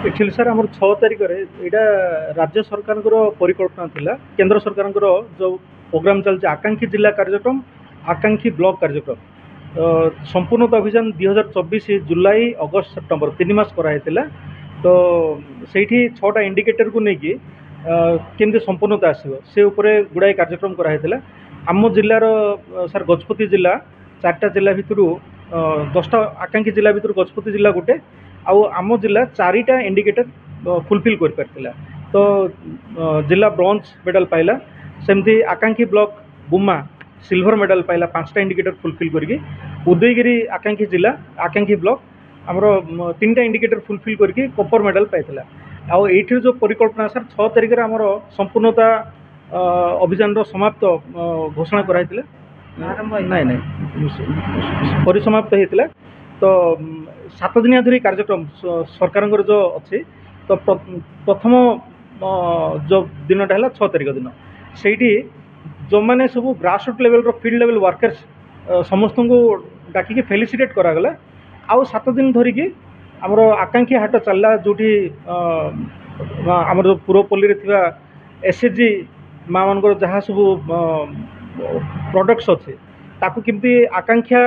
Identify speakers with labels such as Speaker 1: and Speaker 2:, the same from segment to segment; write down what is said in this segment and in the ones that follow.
Speaker 1: Actually sir आम 6 तारिख यहाँ राज्य सरकार परिकल्पना थिला केंद्र सरकार जो प्रोग्राम चलते आकांक्षी जिला कार्यक्रम आकांक्षी ब्लॉक कार्यक्रम संपूर्ण अभियान 2024 जुलाई अगस्त सेप्टेम्बर 3 मास कराइला। तो से 6टा इंडिकेटर को लेकिन केमती संपूर्णता आसो से गुड़ाए कार्यक्रम कराइला। आम जिलार सर गजपति जिला 4टा जिला भितर 10टा आकांक्षी जिला भितर गजपति जिला गोटे आम जिला 4टा इंडिकेटर फुलफिल कर पार्थिला। तो जिला ब्रोंज मेडल पाइला सेमती आकांक्षी ब्लॉक बुमा सिल्वर मेडल पाइला 5टा इंडिकेटर फुलफिल करके। उदयगिरी आकांक्षी जिला आकांक्षी ब्लॉक आमर 3टा इंडिकेटर फुलफिल करके कॉपर मेडल पाइला। आउ एठी जो परिकल्पना सर 6 तारिख आमर संपूर्णता अभियान समाप्त घोषणा कराइला नाई नाई परिसमाप्त होता। तो 7 दिनिया धरी कार्यक्रम सरकार जो अच्छी तो प्रथम जो दिनटा है 6 तारिख दिन से जो मैंने सब grassroot level field level workers समस्त को डाकिकी फेलिसिटेट करागला। आउ 7 दिन धरिकी आमर आकांक्षी हाट चलला जो आमर जो पूर्वपल्ली थी एसएचजी माँ मान जहाँ सब प्रोडक्ट्स अच्छे ताकू किमती आकांक्षा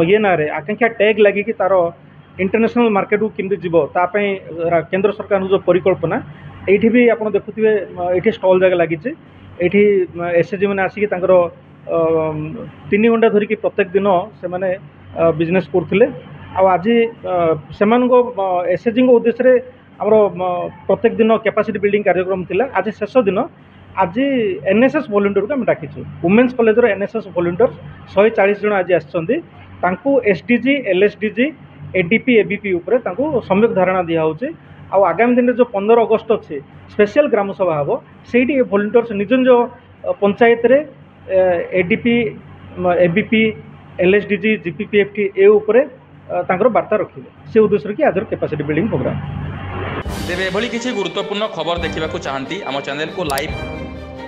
Speaker 1: ये ना रे आकांक्षा टैग लगी कि तार इंटरनेशनल मार्केट को किमती जीव तापाई केंद्र सरकार जो परिकल्पना ये भी आप देखुए ये स्टल जगह लगी ये एसएचजी मैंने आसिक 3 घंटा धरिकी प्रत्येक दिन से मैंने बिजनेस करते। आज से एसएचजी उद्देश्य आमर प्रत्येक दिन कैपेसिटी बिल्डिंग कार्यक्रम थिला। आज शेष दिन आज एनएसएस वॉलंटियर को आम डाकिछु वुमेन्स कॉलेज एनएसएस वॉलंटियर 140 जन आज आसछन्ती एसडीजी एलएसडीजी एडीपी एबीपी उपर सम्यक धारणा दिया होचे। आगामी दिन जो 15 अगस्त अच्छे स्पेशल ग्राम सभा हम से वॉलंटियर्स निज निज पंचायत रे एडीपी एबीपी एलएसडीजी जीपीपीएफटी ए उपरे वार्ता रखिए से उद्देश्य कि आज कैपेसिटी बिल्डिंग प्रोग्राम।
Speaker 2: तेरे एभली किसी गुरुत्वपूर्ण खबर देखा चाहती आम चैनल को लाइक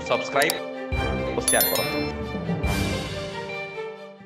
Speaker 2: सब्सक्राइब और शेयर करो।